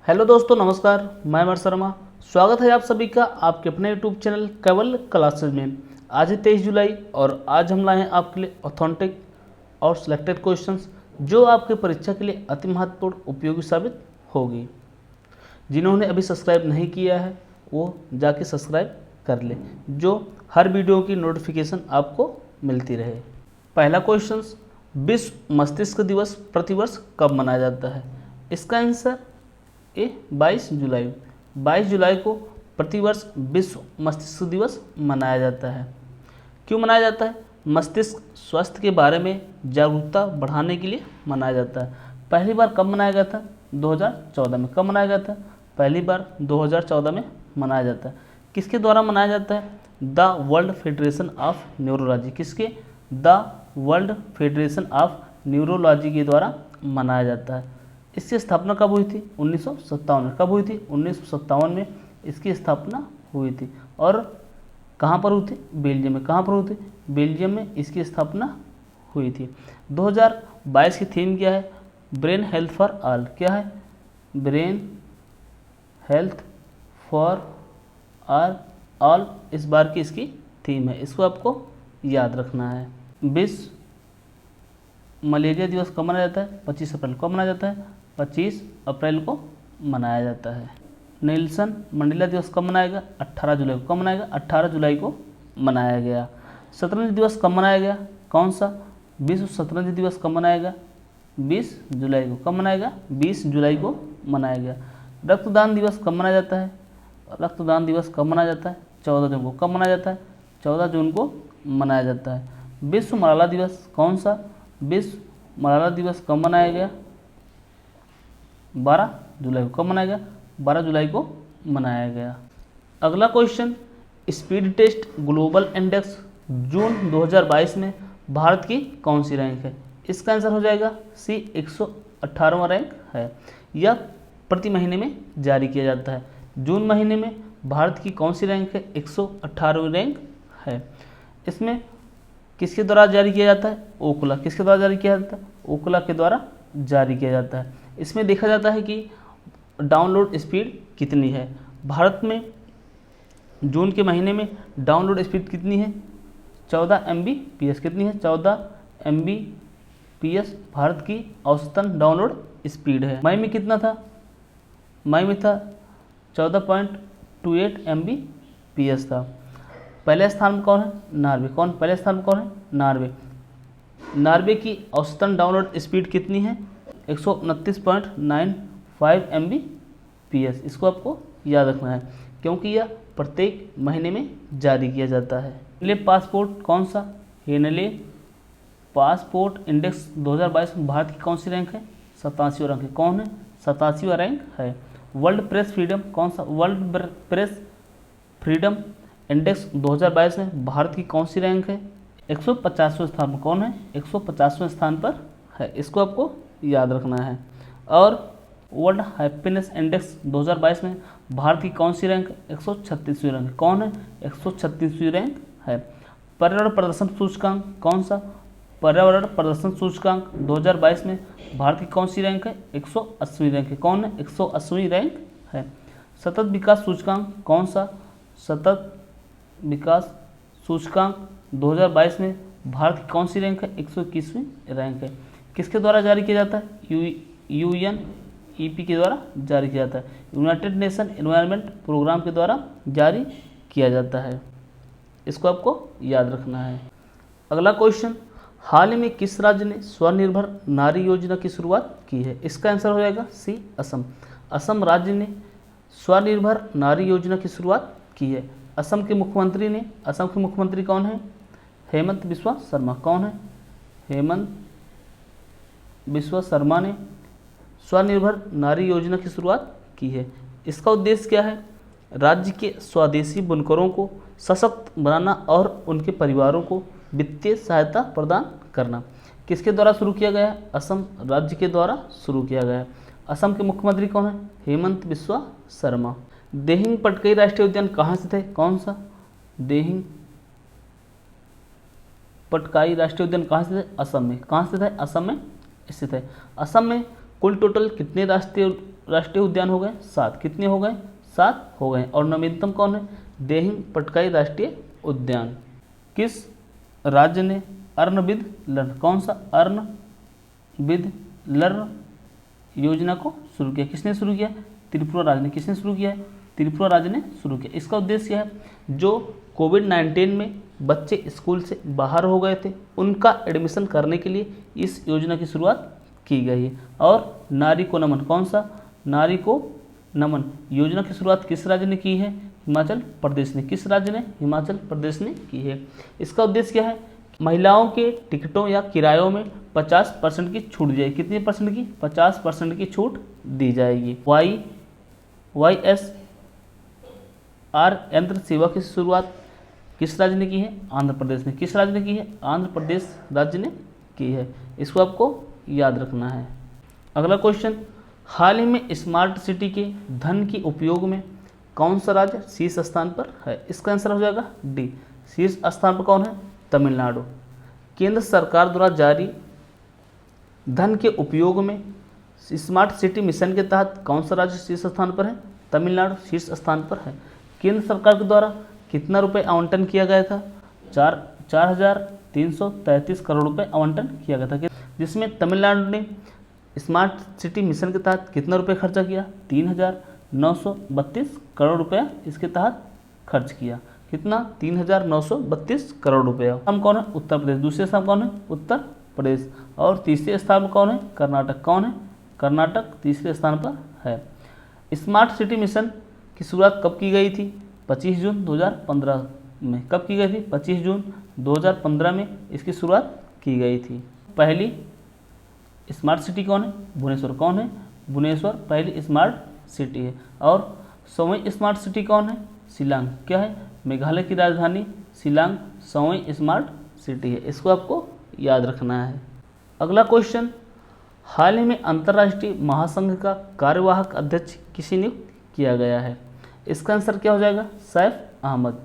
Hello दोस्तों, नमस्कार। मैं अमर शर्मा। स्वागत है आप सभी का आपके अपने यूट्यूब चैनल केवल क्लासेज में। आज है 23 जुलाई और आज हम लाए हैं आपके लिए ऑथेंटिक और सिलेक्टेड क्वेश्चंस जो आपके परीक्षा के लिए अति महत्वपूर्ण उपयोगी साबित होगी। जिन्होंने अभी सब्सक्राइब नहीं किया है वो जाके सब्सक्राइब कर ले, जो हर वीडियो की नोटिफिकेशन आपको मिलती रहे। पहला क्वेश्चन, विश्व मस्तिष्क दिवस प्रतिवर्ष कब मनाया जाता है? इसका आंसर ए 22 जुलाई। 22 जुलाई को प्रतिवर्ष विश्व मस्तिष्क दिवस मनाया जाता है। क्यों मनाया जाता है? मस्तिष्क स्वास्थ्य के बारे में जागरूकता बढ़ाने के लिए मनाया जाता है। पहली बार कब मनाया गया था? 2014 में। कब मनाया गया था? पहली बार 2014 में मनाया जाता है। किसके द्वारा मनाया जाता है? The World Federation of Neurology. किसके? The World Federation of Neurology के द्वारा मनाया जाता है। इसकी स्थापना कब हुई थी? 1957 में। कब हुई थी? 1957 में इसकी स्थापना हुई थी। और कहाँ पर हुई थी? बेल्जियम में। कहाँ पर हुई थी? बेल्जियम में इसकी स्थापना हुई थी। 2022 की थीम क्या है? Brain health for all. क्या है? ब्रेन हेल्थ फॉर ऑल इस बार की इसकी थीम है। इसको आपको याद रखना है। विश्व मलेरिया दिवस कब मनाया जाता है? 25 अप्रैल। कब मनाया जाता है? 25 अप्रैल को मनाया जाता है। नेल्सन मंडेला दिवस कब मनाया गया? 18 जुलाई को। कब मनाया गया? 18 जुलाई को मनाया गया। शतरंज दिवस कब मनाया गया? कौन सा? विश्व शतरंज दिवस कब मनाया गया? 20 जुलाई को। कब मनाया गया? 20 जुलाई को मनाया गया। रक्तदान दिवस कब मनाया जाता है? रक्तदान दिवस कब मनाया जाता है? 14 जून को। कब मनाया जाता है? 14 जून को मनाया जाता है। विश्व मलाला दिवस कौन सा? विश्व मलाला दिवस कब मनाया गया? 12 जुलाई को। कब मनाया गया? 12 जुलाई को मनाया गया। अगला question, Speedtest Global Index जून 2022 में भारत की कौन सी रैंक है? इसका आंसर हो जाएगा सी। 118वां रैंक है। यह प्रति महीने में जारी किया जाता है। जून महीने में भारत की कौन सी रैंक है? 118वीं रैंक है। इसमें किसके द्वारा जारी किया जाता है? ओखला। किसके द्वारा जारी किया जाता है? ओखला के द्वारा जारी किया जाता है। इसमें देखा जाता है कि डाउनलोड स्पीड कितनी है। भारत में जून के महीने में डाउनलोड स्पीड कितनी है? 14 MBPS। कितनी है? 14 MBPS भारत की औसतन डाउनलोड स्पीड है। मई में कितना था? मई में था 14.28 MBPS था। पहले स्थान में कौन है? नॉर्वे। कौन पहले स्थान में? कौन है? नॉर्वे। नॉर्वे की औसतन डाउनलोड स्पीड कितनी है? 129.95 MBPS। इसको आपको याद रखना है क्योंकि यह प्रत्येक महीने में जारी किया जाता है। हेनले पासपोर्ट कौन सा? हेनले पासपोर्ट इंडेक्स 2022 में भारत की कौन सी रैंक है? 87वां रैंक है। कौन है? 87वां रैंक है। वर्ल्ड प्रेस फ्रीडम कौन सा? वर्ल्ड प्रेस फ्रीडम इंडेक्स 2022 में भारत की कौन सी रैंक है? 150वें स्थान पर। कौन है? 150वें स्थान पर है। इसको आपको याद रखना है। और वर्ल्ड हैप्पीनेस इंडेक्स 2022 में भारत की कौन सी रैंक? 136वीं रैंक। कौन है? 136वीं रैंक है। पर्यावरण प्रदर्शन सूचकांक कौन सा? पर्यावरण प्रदर्शन सूचकांक 2022 में भारत की कौन सी रैंक है? 180वीं रैंक है। कौन है? 180वीं रैंक है। सतत विकास सूचकांक कौन सा? सतत विकास सूचकांक 2022 में भारत की कौन सी रैंक है? 121वीं रैंक है। किसके द्वारा जारी किया जाता है? UNEP के द्वारा जारी किया जाता है। यूनाइटेड नेशन एनवायरनमेंट प्रोग्राम के द्वारा जारी किया जाता है। इसको आपको याद रखना है। अगला क्वेश्चन, हाल ही में किस राज्य ने स्वनिर्भर नारी योजना की शुरुआत की है? इसका आंसर हो जाएगा सी। असम। असम राज्य ने स्वनिर्भर नारी योजना की शुरुआत की है। असम के मुख्यमंत्री कौन है? हेमंत बिस्वा शर्मा। कौन है? हेमंत बिस्वा शर्मा ने स्वनिर्भर नारी योजना की शुरुआत की है। इसका उद्देश्य क्या है? राज्य के स्वदेशी बुनकरों को सशक्त बनाना और उनके परिवारों को वित्तीय सहायता प्रदान करना। किसके द्वारा शुरू किया गया है? असम राज्य के द्वारा शुरू किया गया है। असम के मुख्यमंत्री कौन है? हेमंत बिस्वा शर्मा। देहिंग पटकई राष्ट्रीय उद्यान कहाँ स्थित है? कौन सा? देहिंग पटकाई राष्ट्रीय उद्यान कहाँ स्थित है? असम में। कहाँ स्थित है? असम में स्थित है। असम में कुल टोटल कितने राष्ट्रीय राष्ट्रीय उद्यान हो गए? 7। कितने हो गए? 7 हो गए। और नवीनतम कौन है? देहिंग पटकाई राष्ट्रीय उद्यान। किस राज्य ने अर्न विद लर्न, कौन सा अर्न विद लर्न योजना को शुरू किया? किसने शुरू किया? त्रिपुरा राज्य ने। किसने शुरू किया है? त्रिपुरा राज्य ने शुरू किया। इसका उद्देश्य क्या है? जो कोविड-19 में बच्चे स्कूल से बाहर हो गए थे उनका एडमिशन करने के लिए इस योजना की शुरुआत की गई है। और नारी को नमन, कौन सा? नारी को नमन योजना की शुरुआत किस राज्य ने की है? हिमाचल प्रदेश ने। किस राज्य ने? हिमाचल प्रदेश ने की है। इसका उद्देश्य क्या है? महिलाओं के टिकटों या किरायों में 50% की छूट दी जाएगी। कितनी परसेंट की? 50% की छूट दी जाएगी। YSR यंत्र सेवा की शुरुआत किस राज्य ने की है? आंध्र प्रदेश ने। किस राज्य ने की है? आंध्र प्रदेश राज्य ने की है। इसको आपको याद रखना है। अगला क्वेश्चन, हाल ही में स्मार्ट सिटी के धन के उपयोग में कौन सा राज्य शीर्ष स्थान पर है? इसका आंसर हो जाएगा डी। शीर्ष स्थान पर कौन है? तमिलनाडु। केंद्र सरकार द्वारा जारी धन के उपयोग में स्मार्ट सिटी मिशन के तहत कौन सा राज्य शीर्ष स्थान पर है? तमिलनाडु शीर्ष स्थान पर है। केंद्र सरकार के द्वारा कितना रुपए आवंटन किया गया था? 4,333 करोड़ रुपए आवंटन किया गया था, जिसमें तमिलनाडु ने स्मार्ट सिटी मिशन के तहत कितना रुपए खर्चा किया? 3,932 करोड़ रुपया इसके तहत खर्च किया। कितना? 3,932 करोड़ रुपया। हम कौन है? उत्तर प्रदेश। दूसरे स्थान कौन है? उत्तर प्रदेश। और तीसरे स्थान पर कौन है? कर्नाटक। कौन है? कर्नाटक तीसरे स्थान पर है। स्मार्ट सिटी मिशन की शुरुआत कब की गई थी? 25 जून 2015 में। कब की गई थी? 25 जून 2015 में इसकी शुरुआत की गई थी। पहली स्मार्ट सिटी कौन है? भुवनेश्वर। कौन है? भुवनेश्वर पहली स्मार्ट सिटी है। और 100वीं स्मार्ट सिटी कौन है? शिलांग। क्या है? मेघालय की राजधानी शिलांग 100वीं स्मार्ट सिटी है। इसको आपको याद रखना है। अगला क्वेश्चन, हाल ही में अंतर्राष्ट्रीय महासंघ का कार्यवाहक अध्यक्ष किसे नियुक्त किया गया है? इसका आंसर क्या हो जाएगा? सैफ अहमद।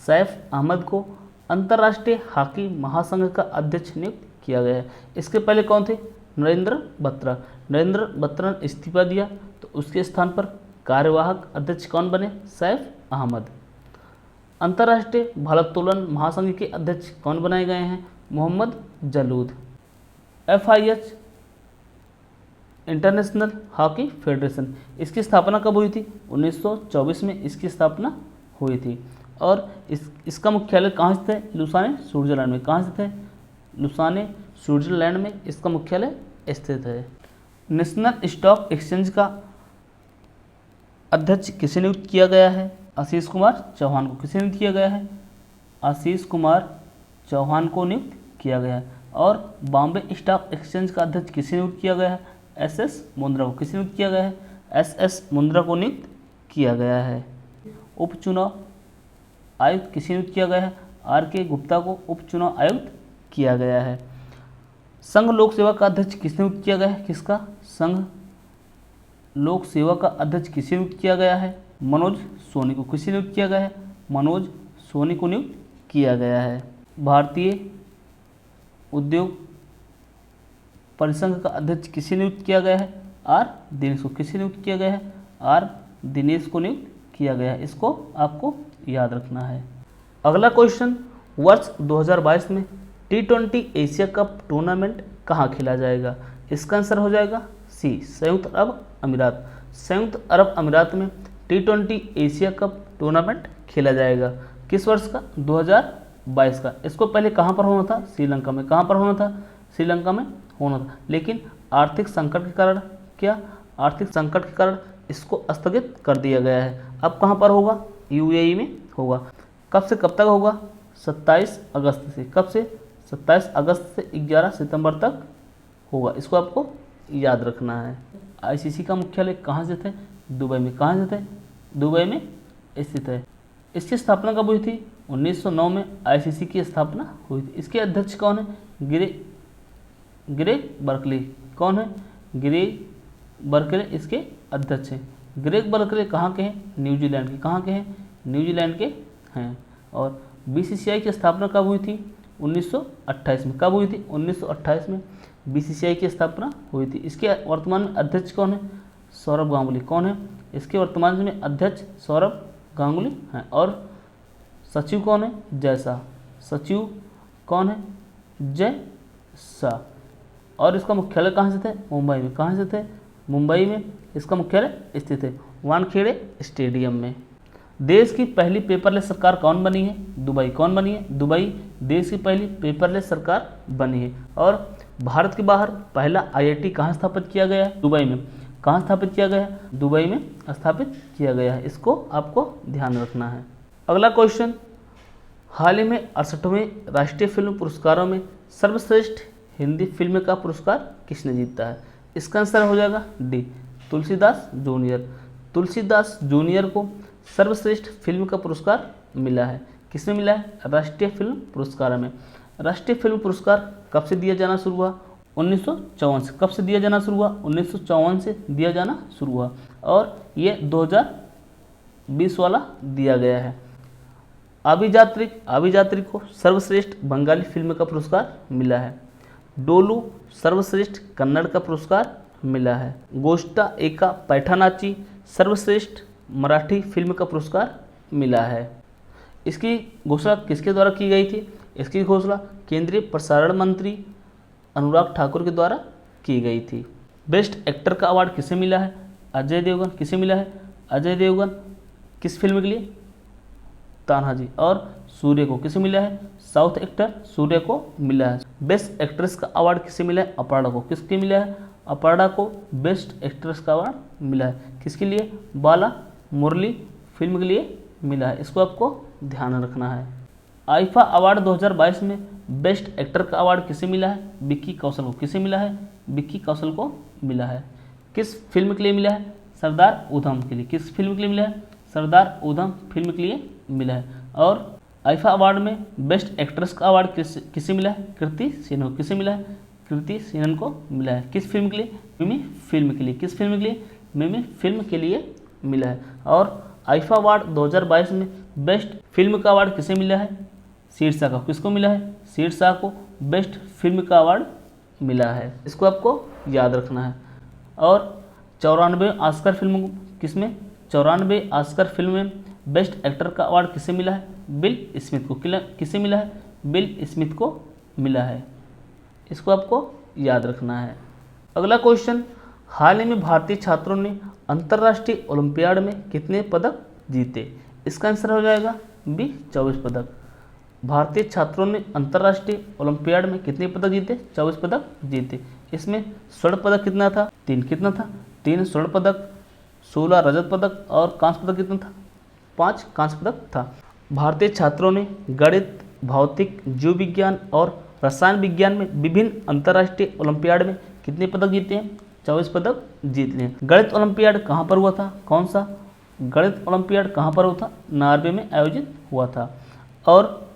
सैफ अहमद को अंतर्राष्ट्रीय हॉकी महासंघ का अध्यक्ष नियुक्त किया गया है। इसके पहले कौन थे? नरेंद्र बत्रा। नरेंद्र बत्रा ने इस्तीफा दिया तो उसके स्थान पर कार्यवाहक अध्यक्ष कौन बने? सैफ अहमद। अंतर्राष्ट्रीय भारोत्तोलन महासंघ के अध्यक्ष कौन बनाए गए हैं? मोहम्मद जलूद। FIH इंटरनेशनल हॉकी फेडरेशन, इसकी स्थापना कब हुई थी? 1924 में इसकी स्थापना हुई थी। और इसका मुख्यालय कहाँ स्थित है? लुसाने स्विट्जरलैंड में। कहाँ स्थित है? लुसाने स्विट्जरलैंड में इसका मुख्यालय स्थित है। नेशनल स्टॉक एक्सचेंज का अध्यक्ष किसे नियुक्त किया गया है? आशीष कुमार चौहान को। किसे नियुक्त किया गया है? आशीष कुमार चौहान को नियुक्त किया गया है। और बॉम्बे स्टॉक एक्सचेंज का अध्यक्ष किसे नियुक्त किया गया है? SS मुंद्रा को। किसे नियुक्त किया गया है? SS मुंद्रा को नियुक्त किया गया है। उपचुनाव आयुक्त किसे नियुक्त किया गया है? RK गुप्ता को उपचुनाव आयुक्त किया गया है। संघ लोक सेवा का अध्यक्ष किसने नियुक्त किया गया है? किसका? संघ लोक सेवा का अध्यक्ष किसे नियुक्त किया गया है? मनोज सोनी को। किसे नियुक्त किया गया है? मनोज सोनी को नियुक्त किया गया है। भारतीय उद्योग परिसंघ का अध्यक्ष किसे नियुक्त किया गया है? R दिनेश को। किसे नियुक्त किया गया है? R दिनेश को नियुक्त किया गया है। इसको आपको याद रखना है। अगला क्वेश्चन, वर्ष 2022 में T20 एशिया कप टूर्नामेंट कहाँ खेला जाएगा? इसका आंसर हो जाएगा C संयुक्त अरब अमीरात। संयुक्त अरब अमीरात में T20 एशिया कप टूर्नामेंट खेला जाएगा। किस वर्ष का? 2022 का। इसको पहले कहाँ पर होना था? श्रीलंका में। कहाँ पर होना था? श्रीलंका में होना था, लेकिन आर्थिक संकट के कारण, क्या आर्थिक संकट के कारण इसको स्थगित कर दिया गया है। अब कहाँ पर होगा? UAE में होगा। कब से कब तक होगा? 27 अगस्त से। कब से? 27 अगस्त से 11 सितंबर तक होगा। इसको आपको याद रखना है। ICC का मुख्यालय कहाँ स्थित है? दुबई में। कहाँ स्थित है? दुबई में स्थित है। इसकी स्थापना कब हुई थी? 1909 में ICC की स्थापना हुई थी। इसके अध्यक्ष कौन है? Greg Berkeley. कौन है? ग्रेग बर्कले इसके अध्यक्ष हैं। ग्रेग बर्कले कहाँ के हैं? न्यूजीलैंड के। कहाँ के हैं? न्यूजीलैंड के हैं। और BCCI की स्थापना कब हुई थी? 1928 में। कब हुई थी? 1928 में BCCI की स्थापना हुई थी। इसके वर्तमान अध्यक्ष कौन है? सौरभ गांगुली कौन है? इसके वर्तमान में अध्यक्ष सौरभ गांगुली हैं। और सचिव कौन है? जय शाह। सचिव कौन है? जय शाह। और इसका मुख्यालय कहाँ स्थित है? मुंबई में। कहाँ स्थित है? मुंबई में इसका मुख्यालय स्थित है, वानखेड़े स्टेडियम में। देश की पहली पेपरलेस सरकार कौन बनी है? दुबई। कौन बनी है? दुबई देश की पहली पेपरलेस सरकार बनी है। और भारत के बाहर पहला IIT कहाँ स्थापित किया गया है? दुबई में। कहाँ स्थापित किया गया है? दुबई में स्थापित किया गया है। इसको आपको ध्यान रखना है। अगला क्वेश्चन, हाल ही में 68वें राष्ट्रीय फिल्म पुरस्कारों में सर्वश्रेष्ठ हिंदी फिल्म का पुरस्कार किसने जीता है? इसका आंसर हो जाएगा D, Tulsidas junior. Tulsidas junior को सर्वश्रेष्ठ फिल्म का पुरस्कार मिला है। किसमें मिला है? राष्ट्रीय फिल्म पुरस्कार में। राष्ट्रीय फिल्म पुरस्कार कब से दिया जाना शुरू हुआ? 1954 से। कब से दिया जाना शुरू हुआ? 1954 से दिया जाना शुरू हुआ। और ये 2020 वाला दिया गया है। अभिजात्री को सर्वश्रेष्ठ बंगाली फिल्म का पुरस्कार मिला है। डोलू सर्वश्रेष्ठ कन्नड़ का पुरस्कार मिला है। गोष्टा एका पैठानाची सर्वश्रेष्ठ मराठी फिल्म का पुरस्कार मिला है। इसकी घोषणा किसके द्वारा की गई थी? इसकी घोषणा केंद्रीय प्रसारण मंत्री अनुराग ठाकुर के द्वारा की गई थी। बेस्ट एक्टर का अवार्ड किसे मिला है? अजय देवगन। किसे मिला है? अजय देवगन। किस फिल्म के लिए? तान्हाजी। और सूर्य को किसे मिला है? साउथ एक्टर सूर्य को मिला है। बेस्ट एक्ट्रेस का अवार्ड किसे मिला है? अपर्णा को। किसके मिला है? अपर्णा को बेस्ट एक्ट्रेस का अवार्ड मिला है। किसके लिए? बाला मुरली फिल्म के लिए मिला है। इसको आपको ध्यान रखना है। आईफा अवार्ड 2022 में बेस्ट एक्टर का अवार्ड किसे मिला है? विक्की कौशल को। किसे मिला है? विक्की कौशल को मिला है। किस फिल्म के लिए मिला है? सरदार उधम के लिए। किस फिल्म के लिए मिला है? सरदार उधम फिल्म के लिए मिला है। और आईफा अवार्ड में बेस्ट एक्ट्रेस का अवार्ड किसे मिला है? कृति सेनन को। किसे मिला है? कृति सेनन को मिला है। किस फिल्म के लिए? मिमी फिल्म के लिए। किस फिल्म के लिए? मिमी फिल्म के लिए मिला है। और आईफा अवार्ड 2022 में बेस्ट फिल्म का अवार्ड किसे मिला है? शीर्षा को। किसको मिला है? शीर्षा को बेस्ट फिल्म का अवार्ड मिला है। इसको आपको याद रखना है। और 94 ऑस्कर फिल्म किसमें? 94 ऑस्कर फिल्म में बेस्ट एक्टर का अवार्ड किसे मिला है? बिल स्मिथ को। किसे मिला है? बिल स्मिथ को मिला है। इसको आपको याद रखना है। अगला क्वेश्चन, हाल ही में भारतीय छात्रों ने अंतर्राष्ट्रीय ओलंपियाड में कितने पदक जीते? इसका आंसर हो जाएगा बी, 24 पदक। भारतीय छात्रों ने अंतर्राष्ट्रीय ओलंपियाड में कितने पदक जीते? 24 पदक जीते। इसमें स्वर्ण पदक कितना था? 3। कितना था? 3 स्वर्ण पदक, 16 रजत पदक और कांस्य पदक कितना था? 5 कांस्य पदक था। भारतीय छात्रों ने गणित, भौतिक, जीव विज्ञान और रसायन विज्ञान में विभिन्न अंतर्राष्ट्रीय ओलंपियाड में कितने पदक जीते हैं? 24 पदक जीत लिए। गणित ओलंपियाड कहाँ पर हुआ था? कौन सा गणित ओलंपियाड कहाँ पर हुआ था? नॉर्वे में आयोजित हुआ था। और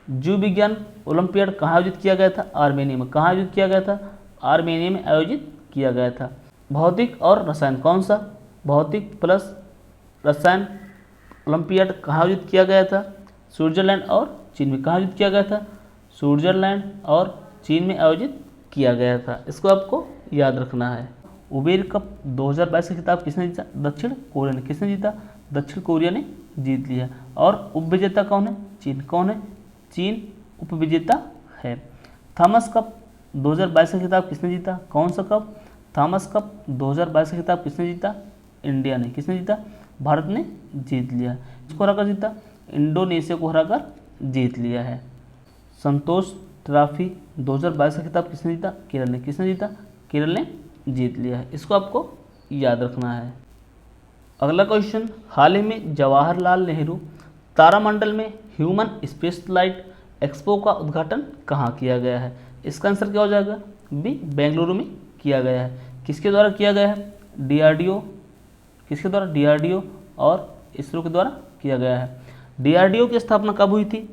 जीव विज्ञान ओलंपियाड कहाँ आयोजित किया गया था? आर्मेनिया में। कहाँ आयोजित किया गया था? आर्मेनिया में आयोजित किया गया था। भौतिक और रसायन कौन सा? भौतिक प्लस रसायन ओलंपियाड कहाँ आयोजित किया गया था? स्विट्जरलैंड और चीन में। कहाँ आयोजित किया गया था? स्विट्जरलैंड और चीन में आयोजित किया गया था। इसको आपको याद रखना है। उबेर कप 2022 का खिताब किसने जीता? दक्षिण कोरिया ने। किसने जीता? दक्षिण कोरिया ने जीत लिया। और उपविजेता कौन है? चीन। कौन है? चीन उपविजेता है। थॉमस कप 2022 का खिताब किसने जीता? कौन सा कप? थॉमस कप 2022 का खिताब किसने जीता? इंडिया ने। किसने जीता? भारत ने जीत लिया। किसको हराकर जीता? इंडोनेशिया को हराकर जीत लिया है। संतोष ट्रॉफी 2022 का खिताब किसने जीता? केरल ने। किसने जीता? केरल ने जीत लिया है। इसको आपको याद रखना है। अगला क्वेश्चन, हाल ही में जवाहरलाल नेहरू तारामंडल में ह्यूमन स्पेसफ्लाइट एक्सपो का उद्घाटन कहाँ किया गया है? इसका आंसर क्या हो जाएगा? बी, बेंगलुरु में किया गया है। किसके द्वारा किया गया है? DRDO। किसके द्वारा? DRDO और इसरो के द्वारा किया गया है। DRDO की स्थापना कब हुई थी?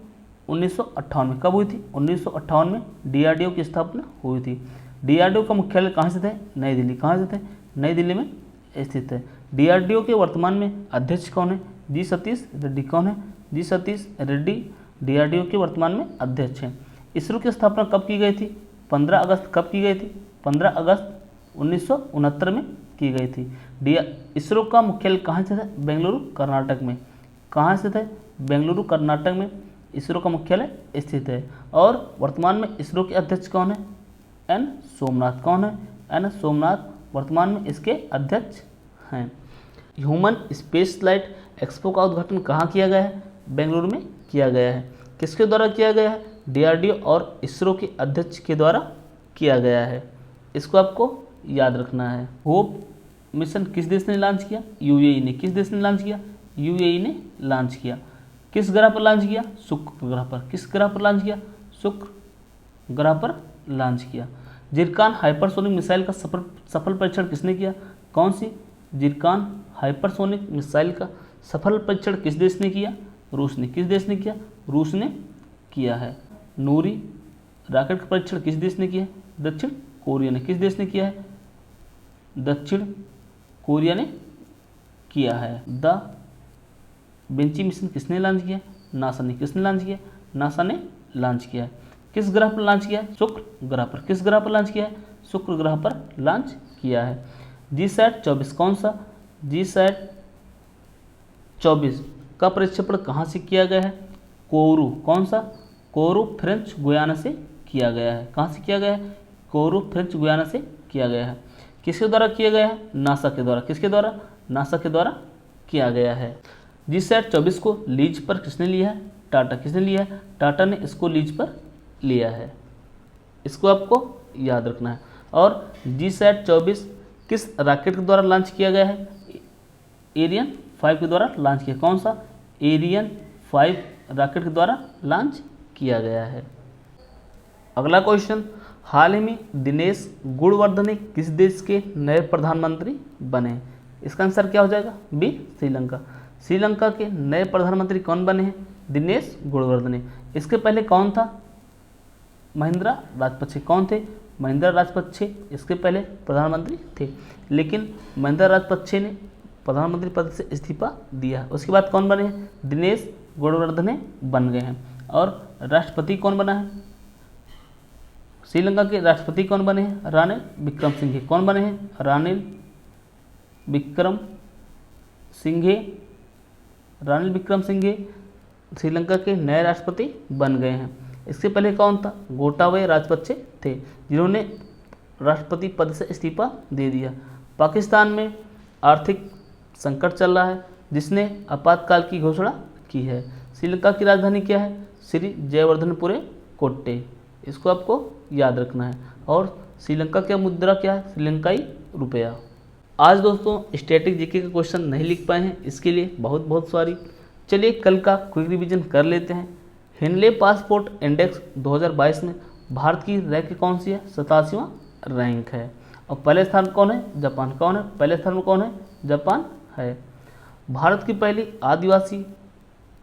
1958 में। कब हुई थी? 1958 में DRDO की स्थापना हुई थी। DRDO का मुख्यालय कहाँ स्थित है? नई दिल्ली। कहाँ स्थित है? नई दिल्ली में स्थित है। DRDO के वर्तमान में अध्यक्ष कौन है? जी सतीश रेड्डी। कौन है? जी सतीश रेड्डी DRDO के वर्तमान में अध्यक्ष हैं। इसरो की स्थापना कब की गई थी? 15 अगस्त। कब की गई थी? 15 अगस्त 1969 में की गई थी। डी इसरो का मुख्यालय कहाँ स्थित है? बेंगलुरु कर्नाटक में। कहाँ स्थित है? बेंगलुरु कर्नाटक में इसरो का मुख्यालय स्थित है। और वर्तमान में इसरो के अध्यक्ष कौन है? एन सोमनाथ। कौन है? एन सोमनाथ वर्तमान में इसके अध्यक्ष हैं। ह्यूमन स्पेस फ्लाइट एक्सपो का उद्घाटन कहाँ किया गया है? बेंगलुरु में किया गया है। किसके द्वारा किया गया है? डीआरडीओ और इसरो के अध्यक्ष के द्वारा किया गया है। इसको आपको याद रखना है। होप मिशन किस देश ने लॉन्च किया? यूएई ने। किस देश ने लॉन्च किया? यूएई ने लॉन्च किया। किस ग्रह पर लॉन्च किया? शुक्र ग्रह पर। किस ग्रह पर लॉन्च किया? शुक्र ग्रह पर लॉन्च किया। जिरकान हाइपरसोनिक मिसाइल का सफल परीक्षण किसने किया? कौन सी? जिरकान हाइपरसोनिक मिसाइल का सफल परीक्षण किस देश ने किया? रूस ने। किस देश ने किया? रूस ने किया है। नूरी रॉकेट का परीक्षण किस देश ने किया है? दक्षिण कोरिया ने। किस देश ने किया है? दक्षिण कोरिया ने किया है। द विंची मिशन किसने लॉन्च किया? नासा ने। किसने लॉन्च किया? नासा ने लॉन्च किया है। किस ग्रह पर लॉन्च किया है? शुक्र ग्रह पर। किस ग्रह पर लॉन्च किया है? शुक्र ग्रह पर लॉन्च किया है। जीसैट 24 कौन सा? जीसैट 24 का प्रक्षेपण कहाँ से किया गया है? कोरू। कौन सा? कोरू फ्रेंच गुयाना से किया गया है। कहाँ से किया गया है? कोरू फ्रेंच गुयाना से किया गया है। किसके द्वारा किया गया है? नासा के द्वारा। किसके द्वारा? नासा के द्वारा किया गया है। जीसैट 24 को लीज पर किसने लिया है? टाटा। किसने लिया है? टाटा ने इसको लीज पर लिया है। इसको आपको याद रखना है। और जीसैट 24 किस रॉकेट के द्वारा लॉन्च किया गया है? एरियन 5 के द्वारा लॉन्च किया। कौन सा? एरियन 5 रॉकेट के द्वारा लॉन्च किया गया है। अगला क्वेश्चन, हाल ही में दिनेश गुणवर्धने किस देश के नए प्रधानमंत्री बने? इसका आंसर क्या हो जाएगा? बी श्रीलंका। श्रीलंका के नए प्रधानमंत्री कौन बने हैं? दिनेश गुणवर्धने। इसके पहले कौन था? महिंद्रा राजपक्षे। कौन थे? महिंद्रा राजपक्षे इसके पहले प्रधानमंत्री थे, लेकिन महिंद्रा राजपक्षे ने प्रधानमंत्री पद से इस्तीफा दिया। उसके बाद कौन बने हैं? दिनेश गुणवर्धने बन गए हैं। और राष्ट्रपति कौन बना है? श्रीलंका के राष्ट्रपति कौन बने हैं? रानिल विक्रमसिंघे। कौन बने हैं? रानिल विक्रमसिंघे। रानिल विक्रमसिंघे श्रीलंका के नए राष्ट्रपति बन गए हैं। इससे पहले कौन था? गोटाबय राजपक्षे थे, जिन्होंने राष्ट्रपति पद से इस्तीफा दे दिया। पाकिस्तान में आर्थिक संकट चल रहा है, जिसने आपातकाल की घोषणा की है। श्रीलंका की राजधानी क्या है? श्री जयवर्धनपुरे कोट्टे। इसको आपको याद रखना है। और श्रीलंका का मुद्रा क्या है? श्रीलंकाई रुपया। आज दोस्तों स्टैटिक जीके का क्वेश्चन नहीं लिख पाए हैं, इसके लिए बहुत बहुत सॉरी। चलिए कल का क्विक रिवीजन कर लेते हैं। हेनले पासपोर्ट इंडेक्स 2022 में भारत की रैंक कौन सी है? 87वां रैंक है। और पहले स्थान कौन है? जापान। कौन है पहले स्थान में? कौन है? जापान है। भारत की पहली आदिवासी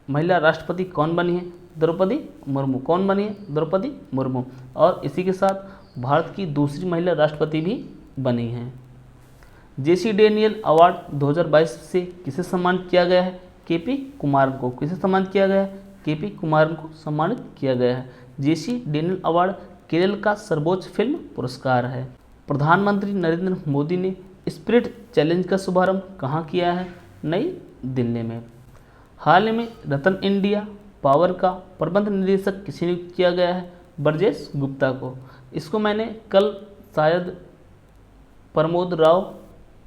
महिला राष्ट्रपति कौन बनी है? द्रौपदी मुर्मू। कौन बनी है? द्रौपदी मुर्मू। और इसी के साथ भारत की दूसरी महिला राष्ट्रपति भी बनी हैं। जेसी डेनियल अवार्ड 2022 से किसे सम्मानित किया गया है? केपी कुमारन को। किसे सम्मानित किया गया है? केपी कुमारन को सम्मानित किया गया है। जेसी डेनियल अवार्ड केरल का सर्वोच्च फिल्म पुरस्कार है। प्रधानमंत्री नरेंद्र मोदी ने स्पिरिट चैलेंज का शुभारंभ कहाँ किया है? नई दिल्ली में। हाल ही में रतन इंडिया पावर का प्रबंध निदेशक किसे नियुक्त किया गया है? ब्रजेश गुप्ता को। इसको मैंने कल शायद प्रमोद राव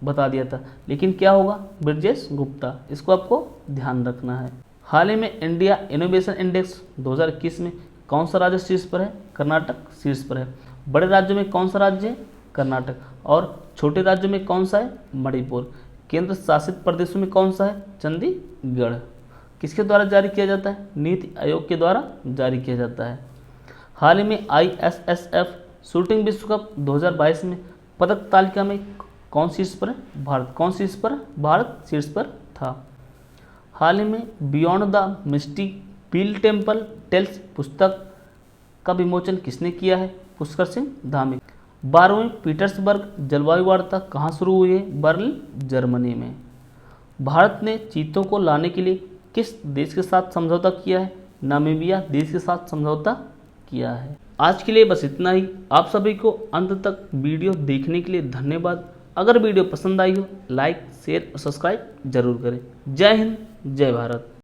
बता दिया था, लेकिन क्या होगा? ब्रजेश गुप्ता। इसको आपको ध्यान रखना है। हाल ही में इंडिया इनोवेशन इंडेक्स 2021 में कौन सा राज्य शीर्ष पर है? कर्नाटक शीर्ष पर है। बड़े राज्यों में कौन सा राज्य है? कर्नाटक। और छोटे राज्यों में कौन सा है? मणिपुर। केंद्र शासित प्रदेशों में कौन सा है? चंडीगढ़। किसके द्वारा जारी किया जाता है? नीति आयोग के द्वारा जारी किया जाता है। हाल ही में ISSF शूटिंग विश्व कप 2022 में पदक तालिका में कौन शीर्ष पर है? भारत। कौन शीर्ष पर? भारत शीर्ष पर था। हाल ही में beyond the misty peel temple tales पुस्तक का विमोचन किसने किया है? पुष्कर सिंह धामी। 12वीं पीटर्सबर्ग जलवायु वार्ता कहाँ शुरू हुई है? बर्लिन जर्मनी में। भारत ने चीतों को लाने के लिए किस देश के साथ समझौता किया है? नामीबिया देश के साथ समझौता किया है। आज के लिए बस इतना ही। आप सभी को अंत तक वीडियो देखने के लिए धन्यवाद। अगर वीडियो पसंद आई हो लाइक शेयर और सब्सक्राइब जरूर करें। जय हिंद जय भारत।